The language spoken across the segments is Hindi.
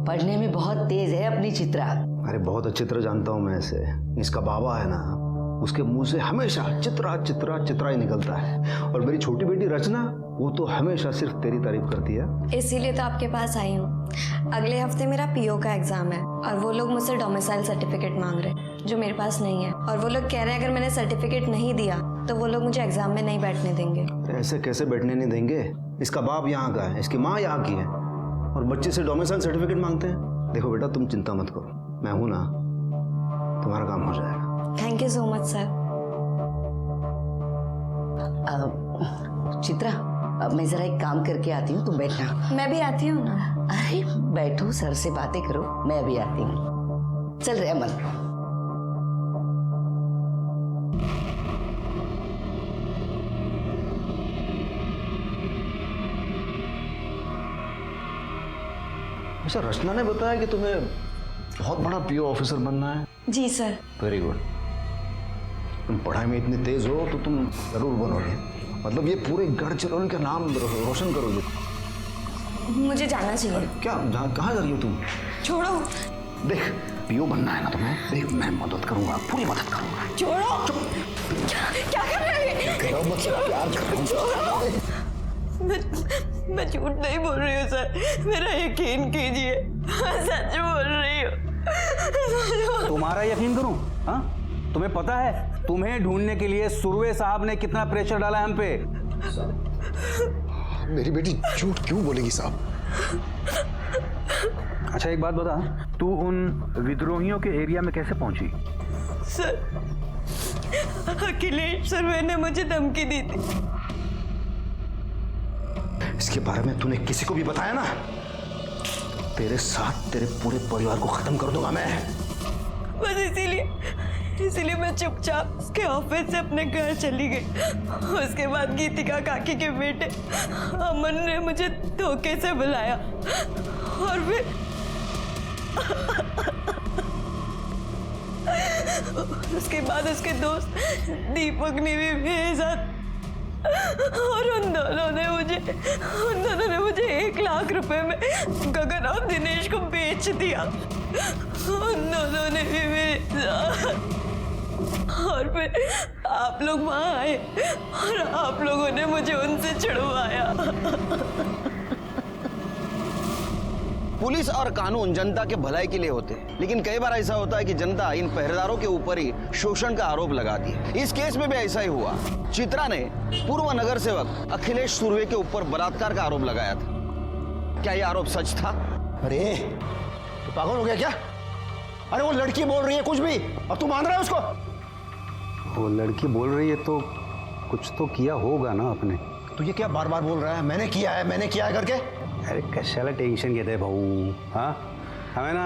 पढ़ने में बहुत तेज है अपनी चित्रा। अरे बहुत अच्छी तरह जानता हूँ मैं इसे। इसका बाबा है ना, उसके मुंह से हमेशा चित्रा चित्रा चित्रा ही निकलता है। और मेरी छोटी बेटी रचना, वो तो हमेशा सिर्फ तेरी तारीफ करती है। इसीलिए तो आपके पास आई हूँ। अगले हफ्ते मेरा पीओ का एग्जाम है और वो लोग मुझसे डोमिसाइल सर्टिफिकेट मांग रहे हैं जो मेरे पास नहीं है। और वो लोग कह रहे हैं अगर मैंने सर्टिफिकेट नहीं दिया तो वो लोग मुझे एग्जाम में नहीं बैठने देंगे। ऐसे कैसे बैठने नहीं देंगे? इसका बाप यहाँ का है, इसकी माँ यहाँ की है, और बच्चे से डोमिसाइल सर्टिफिकेट मांगते हैं। देखो बेटा, तुम चिंता मत करो, मैं हूं ना, तुम्हारा काम हो जाएगा। Thank you so much sir. Chitra, मैं जरा एक काम करके आती हूँ, तुम बैठना। मैं भी आती हूँ ना। अरे बैठो, सर से बातें करो, मैं अभी आती हूँ। चल रहे अमन। अच्छा, रचना ने बताया कि तुम्हें बहुत बड़ा पीओ ऑफिसर बनना है। जी सर। Very good. तुम पढ़ाई में इतनी तेज हो तो तुम जरूर बनोगे। मतलब ये पूरे गढ़चिरौली का नाम रोशन करोगे। मुझे जाना चाहिए। क्या, कहाँ जा रही हो तुम? छोड़ो। देख, पीओ बनना है ना तुम्हें, देख मैं मदद करूंगा, पूरी मदद करूंगा। छोड़ो। क्या कर रहे हैं? प्यार करो। मैं झूठ नहीं बोल रही हूँ सर, मेरा यकीन कीजिए, मैं सच बोल रही हूँ। तुम्हारा यकीन करूं? हाँ, तुम्हें पता है तुम्हें ढूंढने के लिए सुरवे साहब ने कितना प्रेशर डाला है हम पे? मेरी बेटी झूठ क्यों बोलेगी साहब? अच्छा एक बात बता, तू उन विद्रोहियों के एरिया में कैसे पहुंची? सर, अखिलेश सुरवे ने मुझे धमकी दी थी। इसके बारे में तूने किसी को भी बताया ना, तेरे साथ तेरे पूरे परिवार को खत्म कर दूंगा मैं। बस इसीलिए मैं चुपचाप उसके ऑफिस से अपने घर चली गई। उसके बाद गीतिका काकी के बेटे अमन ने मुझे धोखे से बुलाया और फिर उसके बाद उसके दोस्त दीपक ने भी भेजा और उन दोनों ने मुझे 1 लाख रुपए में गगन और दिनेश को बेच दिया। उन दोनों ने भी मेरे और फिर आप लोग वहां आए और आप लोगों ने मुझे उनसे छुड़वाया। पुलिस और कानून जनता के भलाई के लिए होते हैं, लेकिन कई बार ऐसा होता है कि जनता इन पहरेदारों के ऊपर ही शोषण का आरोप लगाती है। इस केस में भी ऐसा ही हुआ। चित्रा ने पूर्व नगर सेवक अखिलेश सुरवे के ऊपर बलात्कार का आरोप लगाया था। क्या यह आरोप सच था? अरे तू पागल हो गया क्या? अरे वो लड़की बोल रही है कुछ भी और तू मान रहा है उसको? वो लड़की बोल रही है तो कुछ तो किया होगा ना आपने। तू ये क्या बार बार बोल रहा है, मैंने किया है करके? अरे कशाला टेंशन घेते भाऊ? हाँ, हमें ना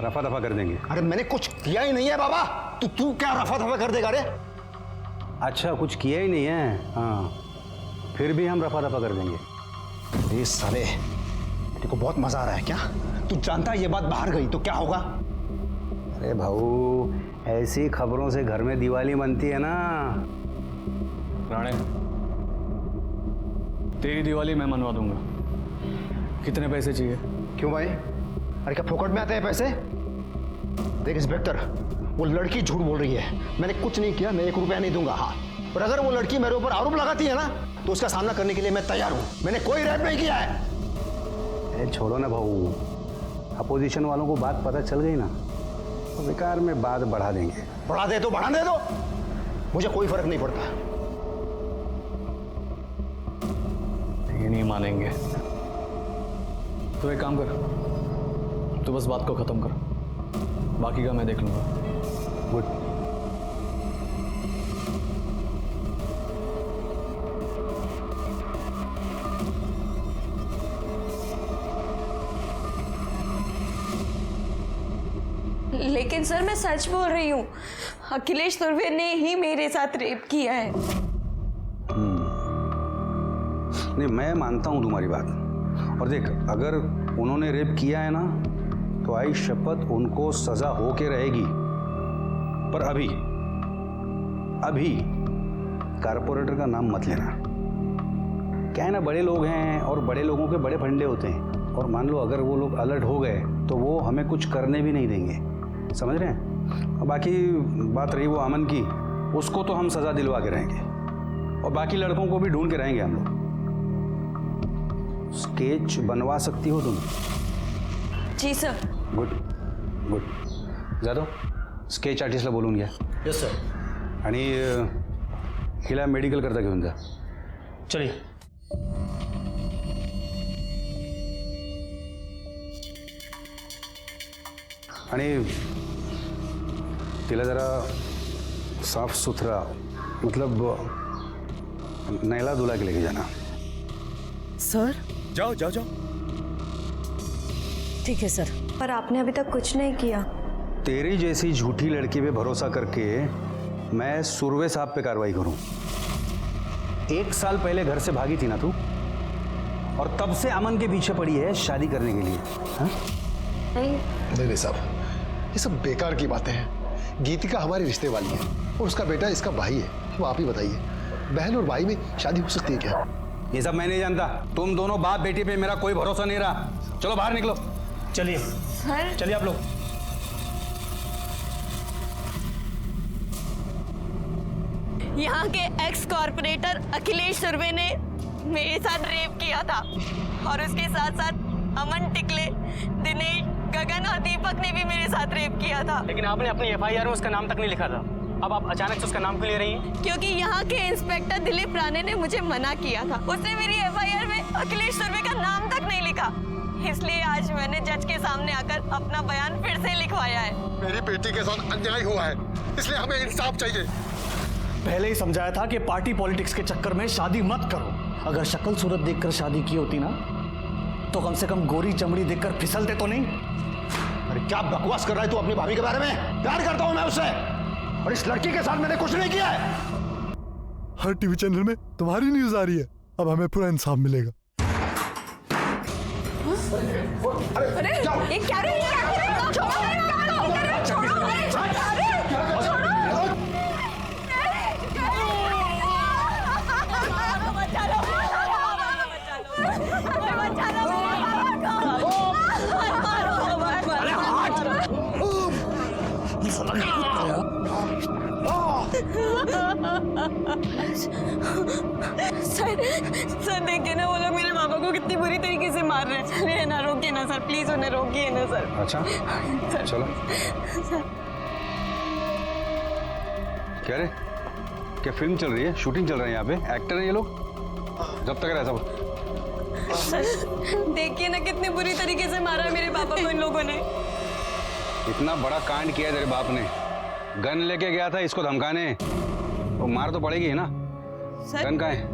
रफा दफा कर देंगे। अरे मैंने कुछ किया ही नहीं है बाबा, तू क्या रफा दफा कर देगा? रे अच्छा, कुछ किया ही नहीं है? हाँ, फिर भी हम रफा दफा कर देंगे। ये साले, तेरे को बहुत मजा आ रहा है क्या? तू जानता है ये बात बाहर गई तो क्या होगा? अरे भाऊ, ऐसी खबरों से घर में दिवाली बनती है ना। राणे, तेरी दिवाली मैं मनवा दूंगा। कितने पैसे चाहिए? क्यों भाई? अरे क्या फोकट में आते हैं पैसे? देख इंस्पेक्टर, वो लड़की झूठ बोल रही है, मैंने कुछ नहीं किया, मैं 1 रुपया नहीं दूंगा। हाँ, और अगर वो लड़की मेरे ऊपर आरोप लगाती है ना तो उसका सामना करने के लिए मैं तैयार हूँ। मैंने कोई रेप नहीं किया है। अरे छोड़ो ना भाऊ, अपोजिशन वालों को बात पता चल गई ना तो बेकार में बात बढ़ा देंगे। बढ़ा दे तो बढ़ा दे दो, मुझे कोई फर्क नहीं पड़ता। ये नहीं मानेंगे तो एक काम कर, तू बस बात को खत्म कर, बाकी का मैं देख लूंगा। गुड। लेकिन सर मैं सच बोल रही हूँ, अखिलेश सुरवे ने ही मेरे साथ रेप किया है। नहीं, मैं मानता हूं तुम्हारी बात। और देख, अगर उन्होंने रेप किया है ना तो आई शपथ उनको सजा होके रहेगी। पर अभी कारपोरेटर का नाम मत लेना। क्या है ना, बड़े लोग हैं और बड़े लोगों के बड़े फंडे होते हैं, और मान लो अगर वो लोग अलर्ट हो गए तो वो हमें कुछ करने भी नहीं देंगे, समझ रहे हैं। और बाकी बात रही वो अमन की, उसको तो हम सज़ा दिलवा के रहेंगे, और बाकी लड़कों को भी ढूंढ के रहेंगे हम लोग। स्केच बनवा सकती हो तुम? जी sir. Good good. Jadhav, sketch आर्टिस्टला बोलून घ्या. Yes sir. आणि हिला मेडिकल करता घेऊन जा. चलिए. आणि तिला जरा साफ सुथरा, मतलब नैला धुला के लेके जाना. सर? जाओ जाओ जाओ. ठीक है सर. पर आपने अभी तक कुछ नहीं किया. तेरी जैसी झूठी लड़की पे भरोसा करके मैं सुरवे साहब पे कार्रवाई करूं? 1 साल पहले घर से भागी थी ना तू, और तब से अमन के पीछे पड़ी है शादी करने के लिए. हाँ? नहीं साहब, ये सब बेकार की बातें हैं. गीतिका हमारे रिश्ते वाली है और उसका बेटा इसका भाई है. अब आप ही बताइए, बहन और भाई में शादी हो सकती है क्या? ये सब मैं नहीं जानता. तुम दोनों बाप बेटी पे मेरा कोई भरोसा नहीं रहा. चलो बाहर निकलो. चलिए सर? चलिए आप लोग. यहाँ के एक्स कॉर्पोरेटर अखिलेश सुरवे ने मेरे साथ रेप किया था, और उसके साथ साथ अमन टिकले, दिनेश, गगन और दीपक ने भी मेरे साथ रेप किया था. लेकिन आपने अपनी एफआईआर में उसका नाम तक नहीं लिखा था. अब आप अचानक से उसका नाम क्यों ले रही हैं? क्योंकि यहाँ के इंस्पेक्टर दिलीप राणे ने मुझे मना किया था. उसने मेरी एफआईआर में अखिलेश सुरवे का नाम तक नहीं लिखा. इसलिए आज मैंने जज के सामने आकर अपना बयान फिर से लिखवाया है. मेरी बेटी के साथ अन्याय हुआ है, इसलिए हमें इंसाफ चाहिए. पहले ही समझाया था कि पार्टी पॉलिटिक्स के चक्कर में शादी मत करो. अगर शक्ल सूरत देखकर शादी की होती ना, तो कम से कम गोरी चमड़ी देखकर फिसलते तो नहीं. अरे क्या बकवास कर रहा है तू अपनी भाभी के बारे में? प्यार करता हूं मैं उससे, और इस लड़की के साथ मैंने कुछ नहीं किया है. हर टीवी चैनल में तुम्हारी न्यूज आ रही है. अब हमें पूरा इंसाफ मिलेगा. अरे ये क्या रे? छोड़ो मेरे, छोड़ो मेरे, सर देखिए ना, वो लोग मेरे पापा को कितनी बुरी तरीके से मार रहे हैं. चलिए ना, रोकिए ना सर, प्लीज उन्हें रोकिए ना सर. अच्छा चलो. क्या रे, क्या फिल्म चल रही है? शूटिंग चल रही है यहाँ पे? एक्टर है ये लोग? जब तक रहता सर देखिए ना, कितनी बुरी तरीके से मारा है मेरे पापा को इन लोगों ने. इतना बड़ा कांड किया तेरे बाप ने. गन लेके गया था इसको धमकाने, तो मार तो पड़ेगी है ना. सर गन कहाँ है?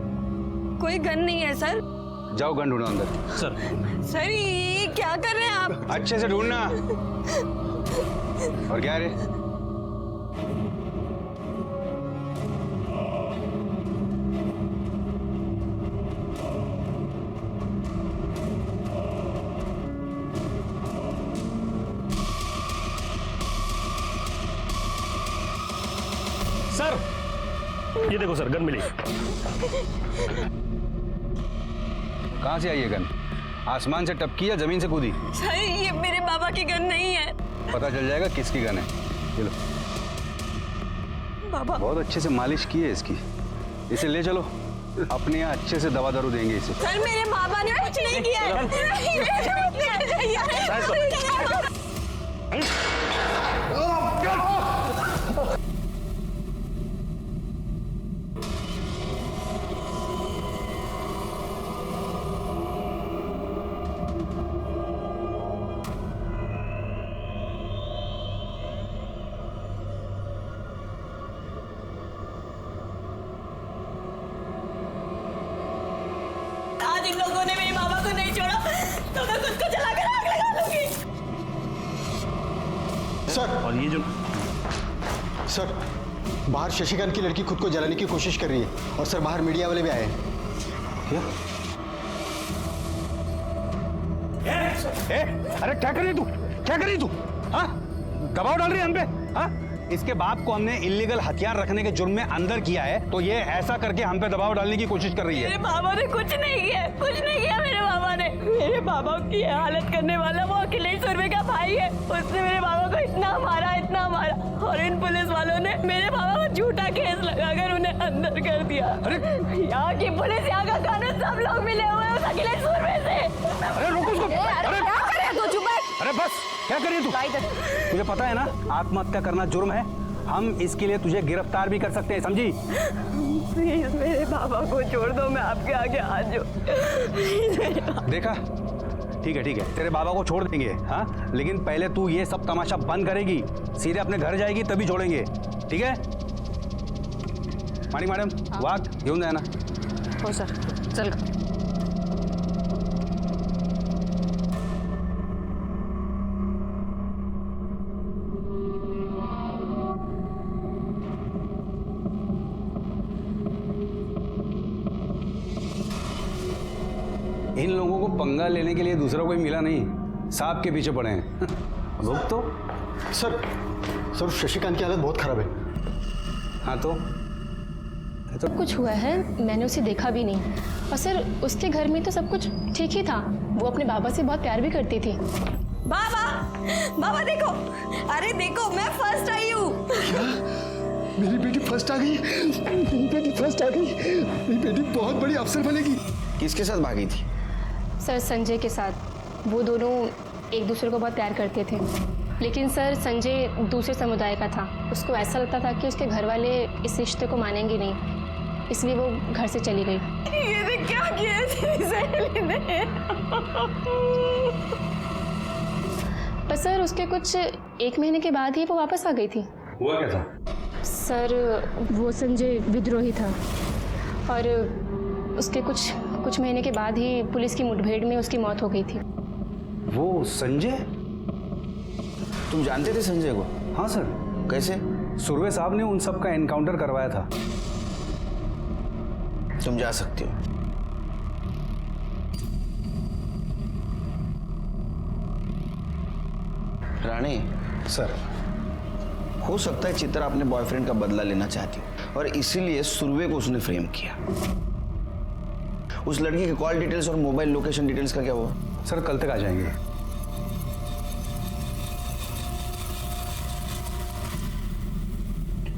कोई गन नहीं है सर. जाओ गन ढूंढो अंदर. सर सर ये क्या कर रहे हैं आप? अच्छे से ढूंढना. और क्या रे? सर ये देखो सर, गन मिली. कहाँ से आई ये गन? आसमान से टपकी या जमीन से कूदी? सर ये मेरे पापा की गन नहीं है. पता चल जाएगा किसकी गन है. चलो. पापा बहुत अच्छे से मालिश की है इसकी. इसे ले चलो, अपने यहाँ अच्छे से दवा दारू देंगे इसे. सर मेरे पापा ने कुछ नहीं किया है. आज इन लोगों ने मेरे पापा को नहीं छोड़ा तो मैं खुद को जलाकर आग लगा लूंगी. सर, और ये जो सर बाहर शशिकांत की लड़की खुद को जलाने की कोशिश कर रही है, और सर बाहर मीडिया वाले भी आए हैं. क्या? अरे क्या कर रही तू? क्या कर रही तू? हाँ, दबाव डाल रही है हम पे? हाँ, इसके बाप को हमने इलीगल हथियार रखने के जुर्म में अंदर किया है, तो ये ऐसा करके हम पे दबाव डालने की कोशिश कर रही है। मेरे बाबा ने कुछ नहीं किया, कुछ नहीं किया मेरे बाबा ने। मेरे बाबा की हालत करने वाला वो अखिलेश सुरवे का भाई है। उसने मेरे बाबा को इतना मारा, और इन पुलिस वालों ने मेरे बाबा को झूठा केस लगाकर उन्हें अंदर कर दिया। अरे यहाँ की पुलिस, यहाँ का कानून, सब लोग मिले हुए हैं उस अखिलेश सुरवे से। अरे रुको उसको। अरे क्या करे तू, चुप है। अरे बस, क्या कर रही है तू? तुझे पता है ना आत्महत्या करना जुर्म है। हम इसके लिए तुझे गिरफ्तार भी कर सकते हैं, समझी? प्लीज मेरे बाबा को छोड़ दो, मैं आपके आगे हाथ जोड़। देखा, ठीक है, तेरे बाबा को छोड़ देंगे, हाँ, लेकिन पहले तू ये सब तमाशा बंद करेगी, सीधे अपने घर जाएगी तभी छोड़ेंगे, ठीक है? माणिक मैडम, वाघ घेऊन जाए ना। हो सर, चल। इन लोगों को पंगा लेने के लिए दूसरा कोई मिला नहीं, सांप के पीछे पड़े हैं। रुक तो। सर शशिकांत की हालत बहुत खराब है। हाँ तो कुछ हुआ है, मैंने उसे देखा भी नहीं। और सर उसके घर में तो सब कुछ ठीक ही था, वो अपने बाबा से बहुत प्यार भी करती थी। बाबा देखो, अरे देखो मैं फर्स्ट आई हूँ। मेरी बेटी फर्स्ट आ गई, मेरी बेटी फर्स्ट आ गई, मेरी बेटी बहुत बड़ी अफसर बनेगी। किसके साथ भागी थी? सर संजय के साथ। वो दोनों एक दूसरे को बहुत प्यार करते थे, लेकिन सर संजय दूसरे समुदाय का था। उसको ऐसा लगता था कि उसके घर वाले इस रिश्ते को मानेंगे नहीं, इसलिए वो घर से चली गई। ये क्या किया तेरी सहेली ने? पर सर उसके कुछ 1 महीने के बाद ही वो वापस आ गई थी। हुआ क्या था? सर वो संजय विद्रोही था, और उसके कुछ महीने के बाद ही पुलिस की मुठभेड़ में उसकी मौत हो गई थी। वो संजय? तुम जानते थे संजय को? हाँ सर। कैसे? सुरवे साहब ने उन सब का एनकाउंटर करवाया था। तुम जा सकते हो। रानी सर, हो सकता है चित्रा अपने बॉयफ्रेंड का बदला लेना चाहती हो और इसीलिए सुरवे को उसने फ्रेम किया। उस लड़की के कॉल डिटेल्स और मोबाइल लोकेशन डिटेल्स का क्या हुआ? सर कल तक आ जाएंगे।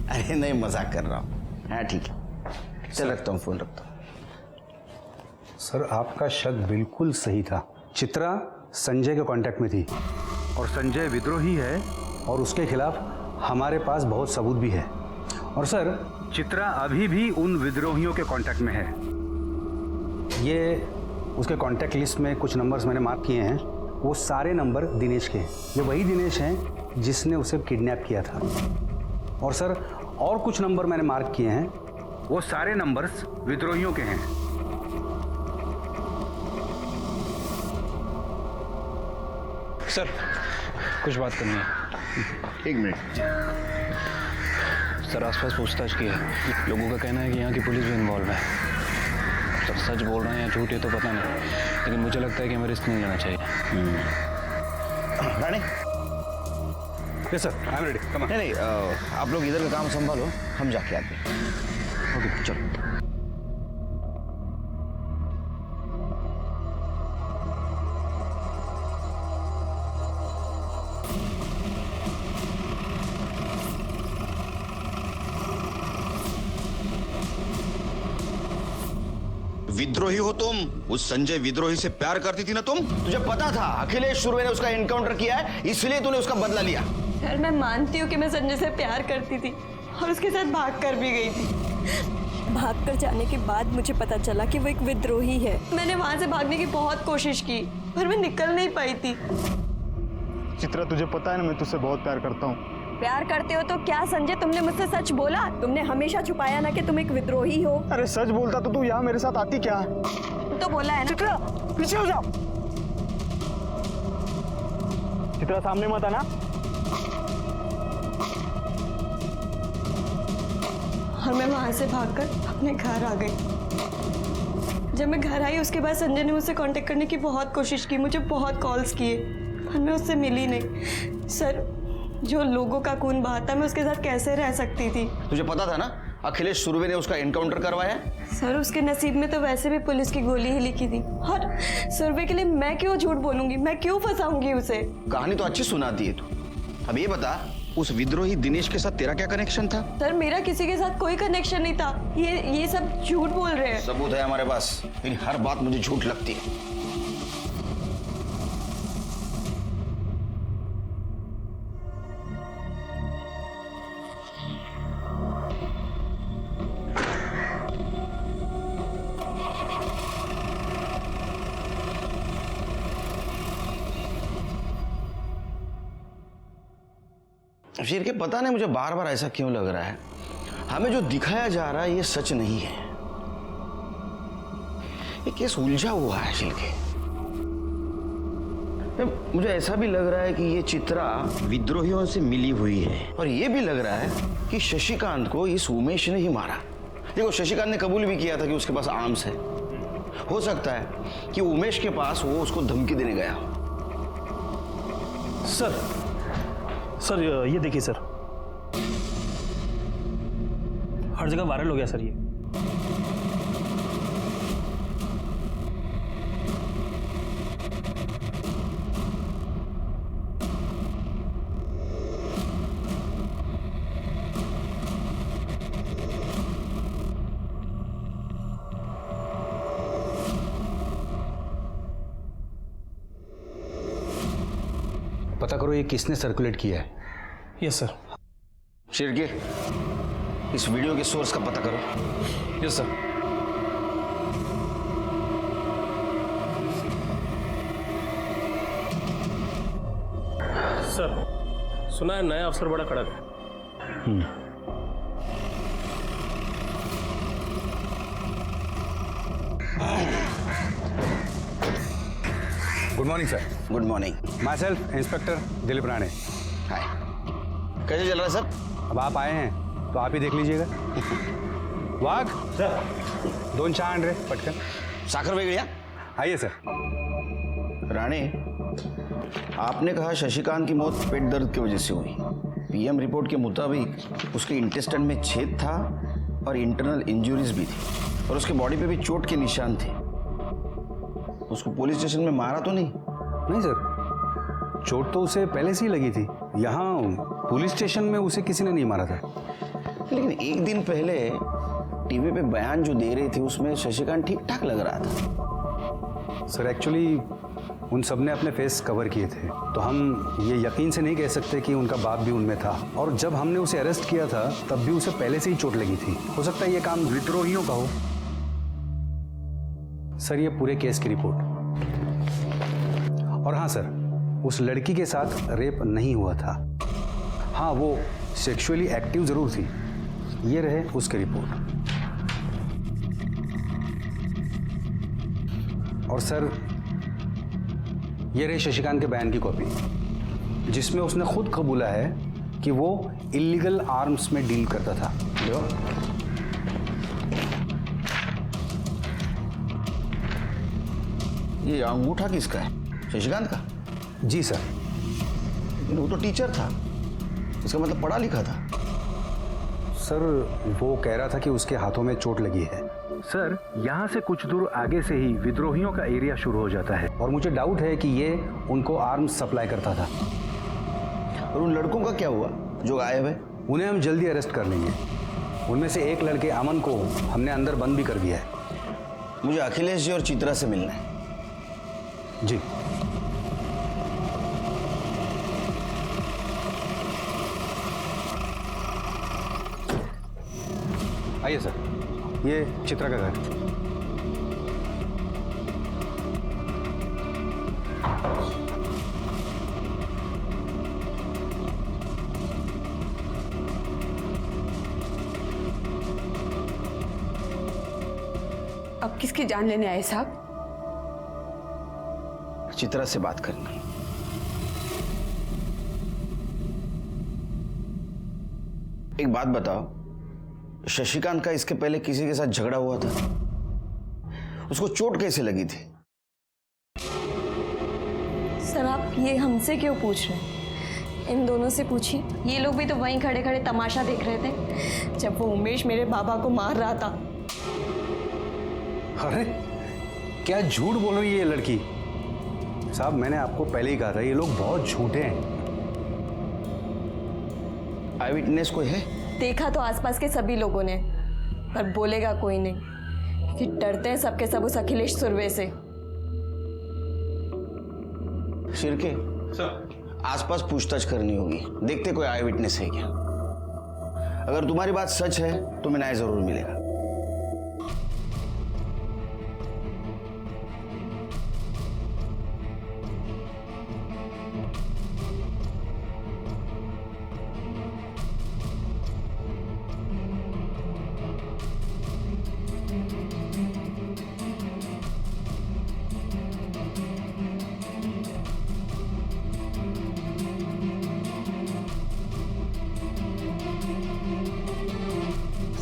अरे नहीं, मजाक कर रहा हूँ। हाँ ठीक है, चल रखता हूँ, फोन रखता हूँ। सर आपका शक बिल्कुल सही था। चित्रा संजय के कांटेक्ट में थी, और संजय विद्रोही है, और उसके खिलाफ हमारे पास बहुत सबूत भी है। और सर चित्रा अभी भी उन विद्रोहियों के कांटेक्ट में है। ये उसके कांटेक्ट लिस्ट में कुछ नंबर्स मैंने मार्क किए हैं, वो सारे नंबर दिनेश के हैं। ये वही दिनेश हैं जिसने उसे किडनैप किया था। और सर और कुछ नंबर मैंने मार्क किए हैं, वो सारे नंबर्स विद्रोहियों के हैं। सर कुछ बात करनी है। 1 मिनट। सर आसपास पूछताछ की है, लोगों का कहना है कि यहाँ की पुलिस भी इन्वॉल्व है। सर सच बोल रहे हैं या झूठ है तो पता नहीं, लेकिन मुझे लगता है कि हमें रिस्क नहीं लेना चाहिए। Rani, yes sir, I am ready, come on. नहीं, आप लोग इधर का काम संभालो, हम जाके आते हैं। ओके चलो। विद्रोही हो तुम? उस संजय विद्रोही से प्यार करती थी ना तुम? तुझे पता था अखिलेश सुरवे ने उसका एनकाउंटर किया है, इसलिए तूने उसका बदला लिया। यार मैं मानती हूँ कि मैं संजय से प्यार करती थी और उसके साथ भाग कर भी गई थी। भाग कर जाने के बाद मुझे पता चला कि वो एक विद्रोही है। मैंने वहां से भागने की बहुत कोशिश की, पर मैं निकल नहीं पाई थी। चित्रा तुझे पता है ना, मैं तुझसे बहुत प्यार करता हूँ। प्यार करते हो तो क्या संजय तुमने मुझसे सच बोला? तुमने हमेशा छुपाया ना कि तुम एक विद्रोही हो। अरे सच बोलता तो तू यहाँ मेरे साथ आती क्या? तो बोला है ना। चित्रा पीछे हो जाओ। चित्रा सामने मत आना। और मैं वहां से भागकर अपने घर आ गई। जब मैं घर आई उसके बाद संजय ने मुझसे कांटेक्ट करने की बहुत कोशिश की, मुझे बहुत कॉल्स किए, पर मैं उससे मिली नहीं। सर जो लोगों का खून बहाता, मैं उसके साथ कैसे रह सकती थी? तुझे पता था ना अखिलेश सुरवे ने उसका एनकाउंटर करवाया? सर उसके नसीब में तो वैसे भी पुलिस की गोली ही लिखी थी, और सुरवे के लिए मैं क्यों झूठ बोलूंगी, मैं क्यों फंसाऊंगी उसे? कहानी तो अच्छी सुनाती है तू। अब ये बता, उस विद्रोही दिनेश के साथ तेरा क्या कनेक्शन था? सर मेरा किसी के साथ कोई कनेक्शन नहीं था, ये सब झूठ बोल रहे हैं। सबूत है हमारे पास, लेकिन हर बात मुझे झूठ लगती है। शेर के पता नहीं मुझे बार बार ऐसा क्यों लग रहा है, हमें जो दिखाया जा रहा है ये सच नहीं है। ये केस उलझा हुआ है शिल्के। मुझे ऐसा भी लग रहा है कि ये चित्रा विद्रोहियों से मिली हुई है, और ये भी लग रहा है कि शशिकांत को इस उमेश ने ही मारा। देखो शशिकांत ने कबूल भी किया था कि उसके पास आर्म्स है। हो सकता है कि उमेश के पास वो उसको धमकी देने गया हो। सर ये देखिए सर, हर जगह वायरल हो गया सर ये। पता करो ये किसने सर्कुलेट किया है। Yes sir. शिर्के, इस वीडियो के सोर्स का पता करो। Yes sir. सर सुना है नया अफसर बड़ा कड़क है। Good morning sir. Good morning. Myself inspector Dilip Rane. Hi, कैसे चल रहा है सर? अब आप आए हैं तो आप ही देख लीजिएगा। वाघ सर, 2 चाय आण रे पटकन। साखर वेगळ्या। आइए सर। राणे, आपने कहा शशिकांत की मौत पेट दर्द की वजह से हुई। पीएम रिपोर्ट के मुताबिक उसके इंटेस्टाइन में छेद था और इंटरनल इंजरीज भी थी, और उसके बॉडी पे भी चोट के निशान थे। उसको पुलिस स्टेशन में मारा तो नहीं? नहीं सर, चोट तो उसे पहले से ही लगी थी। यहाँ पुलिस स्टेशन में उसे किसी ने नहीं मारा था। लेकिन एक दिन पहले टीवी पे बयान जो दे रहे थे उसमें शशिकांत ठीक ठाक लग रहा था। सर एक्चुअली उन सब ने अपने फेस कवर किए थे, तो हम ये यकीन से नहीं कह सकते कि उनका बाप भी उनमें था। और जब हमने उसे अरेस्ट किया था तब भी उसे पहले से ही चोट लगी थी। हो सकता है ये काम विद्रोहियों का हो। सर ये पूरे केस की रिपोर्ट। और हाँ सर, उस लड़की के साथ रेप नहीं हुआ था। हाँ, वो सेक्सुअली एक्टिव जरूर थी। ये रहे उसकी रिपोर्ट। और सर ये रहे शशिकांत के बयान की कॉपी, जिसमें उसने खुद कबूला है कि वो इलीगल आर्म्स में डील करता था। जो ये अंगूठा किसका है? शशिकांत का? जी सर। लेकिन वो तो टीचर था, इसका मतलब पढ़ा लिखा था। सर वो कह रहा था कि उसके हाथों में चोट लगी है। सर यहाँ से कुछ दूर आगे से ही विद्रोहियों का एरिया शुरू हो जाता है, और मुझे डाउट है कि ये उनको आर्म्स सप्लाई करता था। और उन लड़कों का क्या हुआ जो गायब है? उन्हें हम जल्दी अरेस्ट कर लेंगे। उनमें से एक लड़के अमन को हमने अंदर बंद भी कर दिया है। मुझे अखिलेश जी और चित्रा से मिलना है। जी। आइए सर, ये चित्रा का घर। अब किसकी जान लेने आए साहब? चित्रा से बात करनी। एक बात बताओ, शशिकांत का इसके पहले किसी के साथ झगड़ा हुआ था? उसको चोट कैसे लगी थी? सर आप ये हमसे क्यों पूछ रहे हैं? इन दोनों से पूछिए, ये लोग भी तो वहीं खड़े खड़े तमाशा देख रहे थे जब वो उमेश मेरे बाबा को मार रहा था। अरे क्या झूठ बोल रही है ये लड़की। साहब मैंने आपको पहले ही कहा था ये लोग बहुत झूठे हैं। आई विटनेस कोई है? देखा तो आसपास के सभी लोगों ने, पर बोलेगा कोई नहीं कि डरते हैं सबके सब उस अखिलेश सुरवे से। शिरके आसपास पूछताछ करनी होगी, देखते कोई आई विटनेस है क्या। अगर तुम्हारी बात सच है तो मैं न्याय जरूर मिलेगा।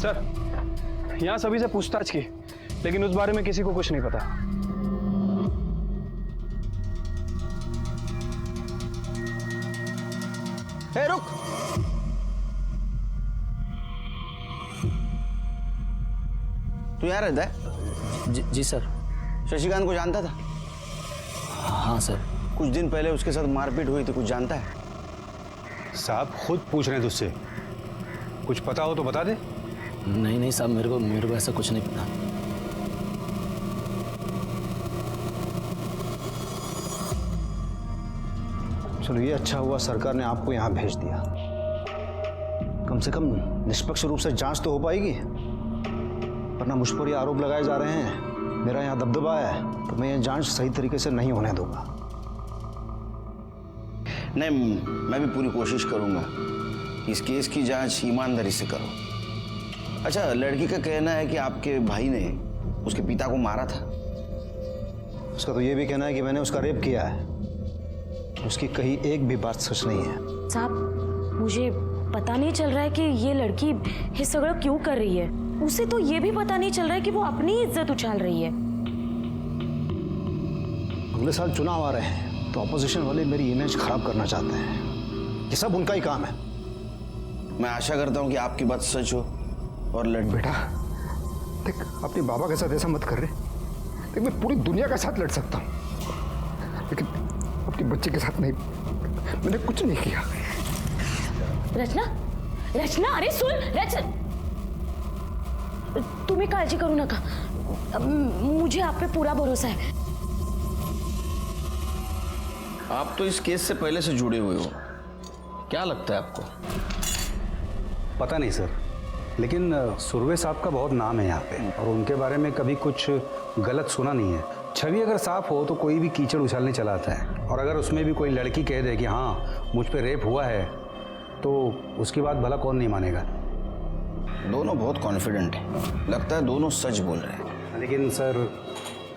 सर, यहाँ सभी से पूछताछ की, लेकिन उस बारे में किसी को कुछ नहीं पता। ए, रुक। तू यहाँ रहता है? जी सर। शशिकांत को जानता था? हाँ सर। कुछ दिन पहले उसके साथ मारपीट हुई थी, कुछ जानता है? साहब खुद पूछ रहे हैं तुझसे, कुछ पता हो तो बता दे। नहीं साहब, मेरे को ऐसा कुछ नहीं पता। चलो ये अच्छा हुआ सरकार ने आपको यहाँ भेज दिया, कम से कम निष्पक्ष रूप से जांच तो हो पाएगी। वरना मुझ पर ये आरोप लगाए जा रहे हैं, मेरा यहाँ दबदबा है, तो मैं ये जांच सही तरीके से नहीं होने दूंगा। नहीं, मैं भी पूरी कोशिश करूंगा इस केस की जांच ईमानदारी से करो। अच्छा, लड़की का कहना है कि आपके भाई ने उसके पिता को मारा था। उसका तो ये भी कहना है कि मैंने उसका रेप किया है। उसकी कहीं एक भी बात सच नहीं है। साहब मुझे पता नहीं चल रहा है कि ये लड़की ये सगड़ा क्यों कर रही है। उसे तो ये भी पता नहीं चल रहा है कि वो अपनी इज्जत उछाल रही है। अगले साल चुनाव आ रहे हैं, तो ऑपोजिशन वाले मेरी इमेज खराब करना चाहते हैं। ये सब उनका ही काम है। मैं आशा करता हूँ कि आपकी बात सच हो और लड़। बेटा देख, अपने बाबा के साथ ऐसा मत कर रहे। देख, मैं पूरी दुनिया के साथ लड़ सकता हूँ, लेकिन अपने बच्चे के साथ नहीं। मैंने कुछ नहीं किया। रचना, अरे सुन रचना, तुम्हें काळजी करू नका, मुझे आप पे पूरा भरोसा है। आप तो इस केस से पहले से जुड़े हुए हो, क्या लगता है आपको? पता नहीं सर, लेकिन सुरवे साहब का बहुत नाम है यहाँ पे, और उनके बारे में कभी कुछ गलत सुना नहीं है। छवि अगर साफ हो तो कोई भी कीचड़ उछालने चला आता है, और अगर उसमें भी कोई लड़की कह दे कि हाँ मुझ पे रेप हुआ है, तो उसकी बात भला कौन नहीं मानेगा। दोनों बहुत कॉन्फिडेंट हैं, लगता है दोनों सच बोल रहे हैं। लेकिन सर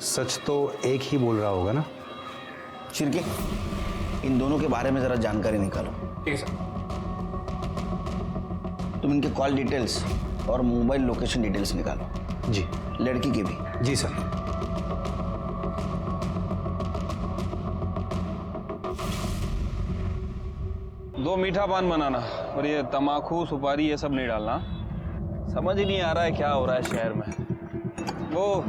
सच तो एक ही बोल रहा होगा ना। शिरके, इन दोनों के बारे में जरा जानकारी निकालो। ठीक है सर। तुम इनके कॉल डिटेल्स और मोबाइल लोकेशन डिटेल्स निकालो। जी। लड़की के भी। जी सर। दो मीठा पान बनाना, और ये तमाकू सुपारी ये सब नहीं डालना। समझ ही नहीं आ रहा है क्या हो रहा है शहर में। वो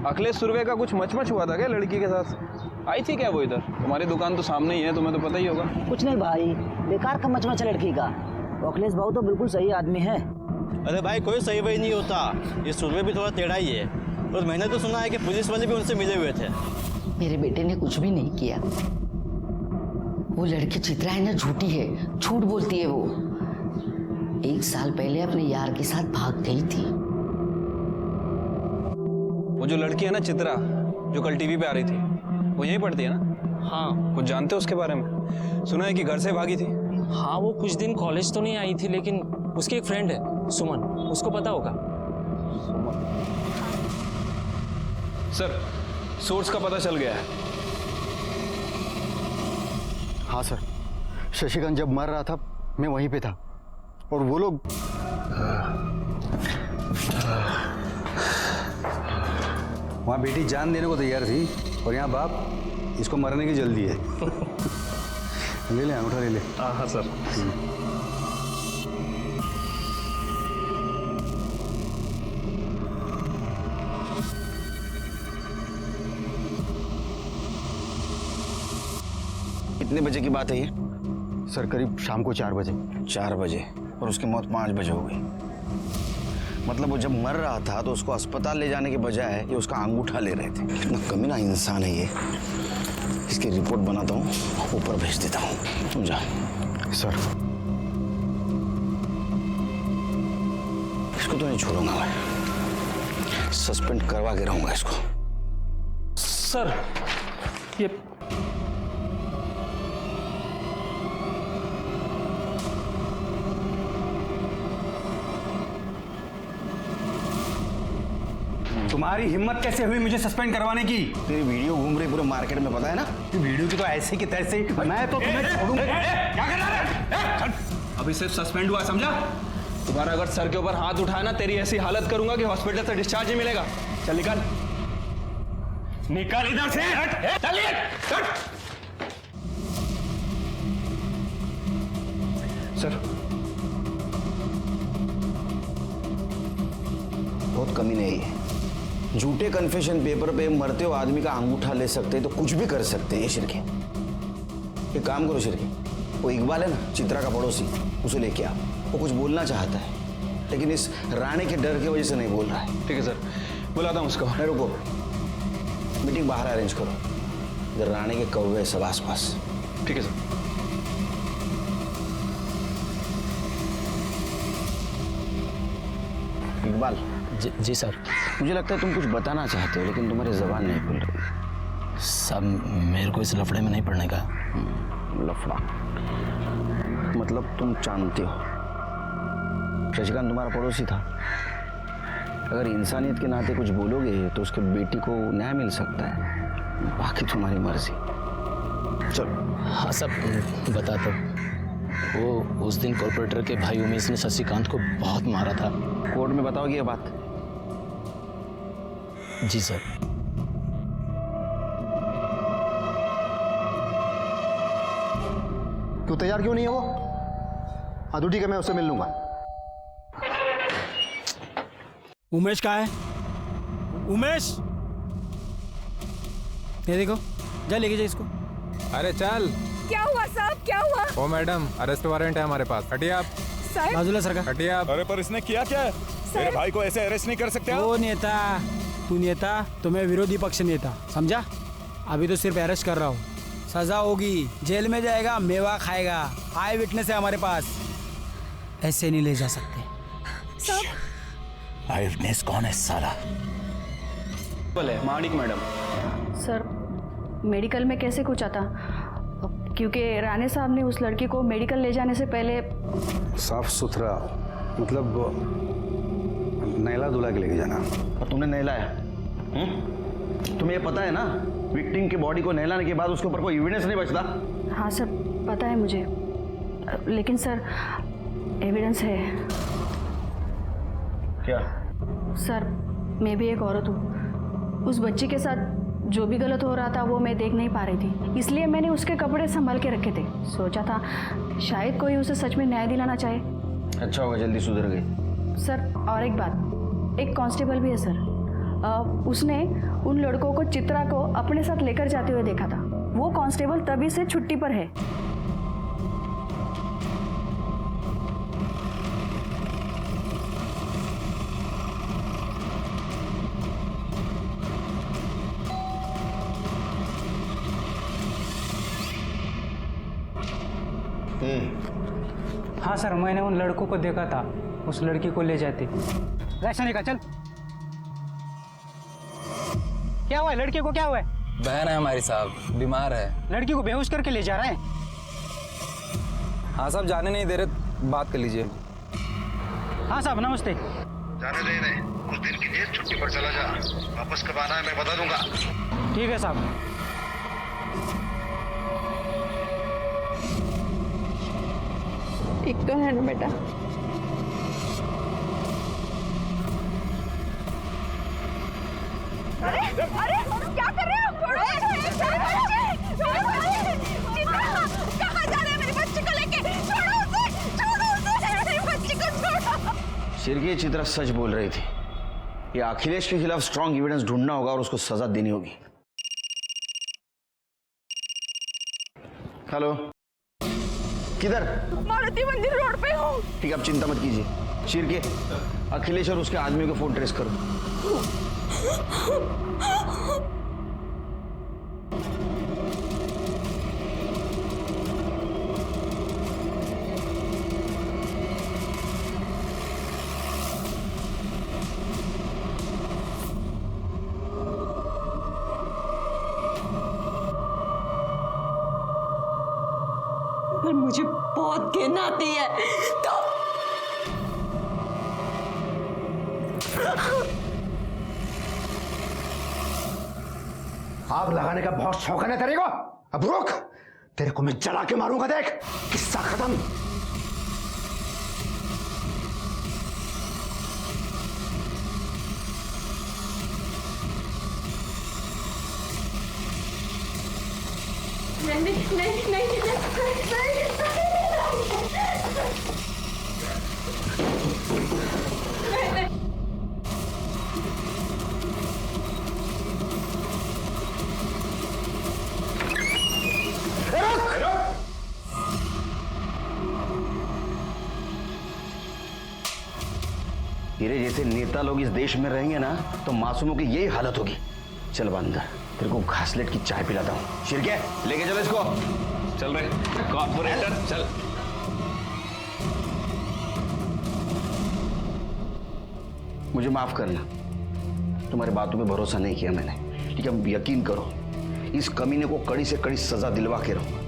अखिलेश सुरवे का कुछ मचमच हुआ था क्या लड़की के साथ? आई थी क्या वो इधर? तुम्हारी दुकान तो सामने ही है, तुम्हें तो पता ही होगा। कुछ नहीं भाई, बेकार का मचमच है लड़की का। अखिलेश बाबू तो बिल्कुल सही आदमी है। अरे भाई कोई सही वही नहीं होता, ये सुरवे भी थोड़ा टेढ़ा ही है। और मैंने तो सुना है कि पुलिस वाले भी उनसे मिले हुए थे। मेरे बेटे ने कुछ भी नहीं किया। वो लड़की चित्रा है ना, झूठी है, झूठ बोलती है। वो 1 साल पहले अपने यार के साथ भाग गई थी। वो जो लड़की है ना चित्रा, जो कल टीवी पे आ रही थी, वो यहीं पढ़ती है ना? हाँ। कुछ जानते हो उसके बारे में? सुना है कि घर से भागी थी। हाँ, वो कुछ दिन कॉलेज तो नहीं आई थी, लेकिन उसकी एक फ्रेंड है सुमन, उसको पता होगा। सर, सोर्स का पता चल गया है। हाँ सर, शशिकांत जब मर रहा था मैं वहीं पे था, और वो लोग वहाँ बेटी जान देने को तैयार थी, और यहाँ बाप इसको मरने की जल्दी है। ले ले अंगूठा ले ले। हाँ सर। कितने बजे की बात है ये? सर करीब शाम को 4 बजे। 4 बजे, और उसकी मौत 5 बजे हो गई। मतलब वो जब मर रहा था तो उसको अस्पताल ले जाने के बजाय ये उसका अंगूठा ले रहे थे। कितना कमीना इंसान है ये। इसकी रिपोर्ट बनाता हूँ, ऊपर भेज देता हूँ। तुम जा। सर इसको तो नहीं छोड़ूंगा मैं, सस्पेंड करवा के रहूंगा इसको। सर ये तुम्हारी हिम्मत कैसे हुई मुझे सस्पेंड करवाने की? तेरी वीडियो घूम रही पूरे मार्केट में, पता है ना? वीडियो की तो ऐसे की तैसे मैं तो तुम्हें छोड़ूंगा। क्या कर रहा है? अभी सिर्फ सस्पेंड हुआ, समझा? दोबारा अगर सर के ऊपर हाथ उठाया ना, तेरी ऐसी हालत करूंगा कि हॉस्पिटल से डिस्चार्ज ही मिलेगा। चल निकल, निकल इधर से। चलिए सर बहुत कमी नहीं है। झूठे कन्फेशन पेपर पे मरते हुए आदमी का अंगूठा ले सकते हैं तो कुछ भी कर सकते हैं ये शिरके। एक काम करो शिरके, वो इकबाल है ना चित्रा का पड़ोसी, उसे लेके आओ। वो कुछ बोलना चाहता है लेकिन इस राणे के डर की वजह से नहीं बोल रहा है। ठीक है सर, बुलाता हूँ उसको। नहीं रुको, मीटिंग बाहर अरेंज करो। इधर राणे के कौवे सब आसपास। ठीक है सर। इकबाल। जी सर। मुझे लगता है तुम कुछ बताना चाहते हो लेकिन तुम्हारी जबान नहीं खुल रही। सब मेरे को इस लफड़े में नहीं पड़ने का। लफड़ा मतलब तुम जानते हो शशिकांत तुम्हारा पड़ोसी था। अगर इंसानियत के नाते कुछ बोलोगे तो उसके बेटी को न्याय मिल सकता है, बाकी तुम्हारी मर्जी। चलो। हाँ सब बता दो। वो उस दिन कॉर्पोरेटर के भाई उमेश ने शशिकांत को बहुत मारा था। कोर्ट में बताओगे ये बात? जी सर। तू तैयार क्यों नहीं है वो? हाँ तो ठीक है, मैं उससे मिल लूंगा। उमेश कहाँ है? उमेश, ये देखो, जा लेके जा इसको। अरे चल। क्या हुआ साहब, क्या हुआ? ओ मैडम, अरेस्ट वारंट है हमारे पास। हटिए आप। बाजूला सरका। हटिए आप। अरे पर इसने किया क्या है? मेरे भाई को ऐसे अरेस्ट नहीं कर सकते। वो नेता, तू नेता तो मैं विरोधी पक्ष नेता, समझा? अभी तो सिर्फ अरेस्ट कर रहा हूँ, सजा होगी, जेल में जाएगा, मेवा खाएगा। आई विटनेस है हमारे पास, ऐसे नहीं ले जा सकते। साहब आई विटनेस कौन है साला? बोले माणिक मैडम। सर मेडिकल में कैसे कुछ आता? क्योंकि राणे साहब ने उस लड़की को मेडिकल ले जाने से पहले साफ सुथरा, मतलब नहला धुला के लेके जाना। और तुमने नहलाया? तुम्हें ये पता है ना विक्टिम की बॉडी को नहलाने के बाद उसके ऊपर कोई एविडेंस नहीं बचता? हाँ सर पता है मुझे, लेकिन सर एविडेंस है। क्या? सर मैं भी एक औरत हूँ, उस बच्ची के साथ जो भी गलत हो रहा था वो मैं देख नहीं पा रही थी, इसलिए मैंने उसके कपड़े संभाल के रखे थे। सोचा था शायद कोई उसे सच में न्याय दिलाना चाहे। अच्छा होगा, जल्दी सुधर गई। सर और एक बात, एक कांस्टेबल भी है सर, उसने उन लड़कों को चित्रा को अपने साथ लेकर जाते हुए देखा था। वो कांस्टेबल तभी से छुट्टी पर है। हाँ सर, मैंने उन लड़कों को देखा था, उस लड़की को ले जाते। राशन का चल। क्या हुआ है लड़की को, क्या हुआ है? बहन है हमारी साहब, बीमार है। लड़की को बेहोश करके ले जा रहे हैं। हाँ साहब, जाने नहीं दे रहे, बात कर लीजिए। हाँ साहब नमस्ते। जाने दे इन्हें, कुछ दिन की जेल छुट्टी पर चला जा, वापस कब आना है मैं बता दूंगा। ठीक है साहब। ठीक तो है ना बेटा? अरे अरे क्या कर रहे हो? छोड़ो मुझे, छोड़ो मुझे। चित्रा, कहाँ जा रहे शिरके चित्रा सच बोल रही थी। ये अखिलेश के खिलाफ स्ट्रॉन्ग एविडेंस ढूंढना होगा और उसको सजा देनी होगी। हेलो, किधर? मारुति मंदिर रोड पे हूँ। ठीक है, आप चिंता मत कीजिए। शिरके, अखिलेश और उसके आदमियों का फोन ट्रेस करो। पर मुझे बहुत घिन आती है तो आग लगाने का बहुत शौक है ना तेरे को? अब रुक, तेरे को मैं जला के मारूंगा। देख, किस्सा खत्म। नहीं नहीं नहीं नहीं तेरे जैसे नेता लोग इस देश में रहेंगे ना तो मासूमों की यही हालत होगी। चल बंदर, तेरे को घासलेट की चाय पिलाता हूँ। शिरके, लेके चलो इसको। चल रहे कॉर्पोरेटर, चल। मुझे माफ करना, तुम्हारी बातों पे भरोसा नहीं किया मैंने, ठीक है? अब यकीन करो, इस कमीने को कड़ी से कड़ी सजा दिलवा के रहूंगा।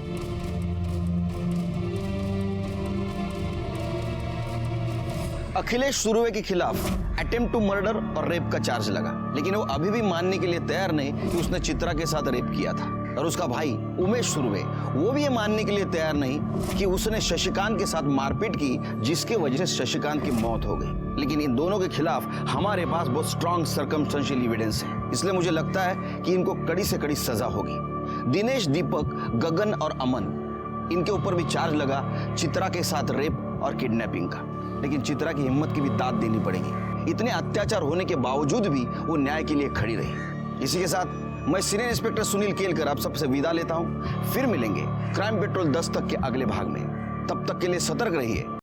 अखिलेश सुरवे के खिलाफ अटेम्प्ट टू मर्डर और रेप का चार्ज लगा, लेकिन वो अभी भी मानने के लिए तैयार नहीं कि उसने चित्रा के साथ रेप किया था। और उसका भाई उमेश सुरवे, वो भी ये मानने के लिए तैयार नहीं कि उसने शशिकांत के साथ मारपीट की, जिसके वजह से शशिकांत की मौत हो गई। लेकिन इन दोनों के खिलाफ हमारे पास बहुत स्ट्रॉन्ग सर्कमस्टेंशियल एविडेंस है, इसलिए मुझे लगता है कि इनको कड़ी से कड़ी सजा होगी। दिनेश, दीपक, गगन और अमन, इनके ऊपर भी चार्ज लगा चित्रा के साथ रेप और किडनैपिंग का, लेकिन चित्रा की हिम्मत की भी दाद देनी पड़ेगी। इतने अत्याचार होने के बावजूद भी वो न्याय के लिए खड़ी रही। इसी के साथ मैं सीनियर इंस्पेक्टर सुनील केलकर आप सबसे विदा लेता हूं। फिर मिलेंगे क्राइम पेट्रोल 10 तक के अगले भाग में। तब तक के लिए सतर्क रहिए।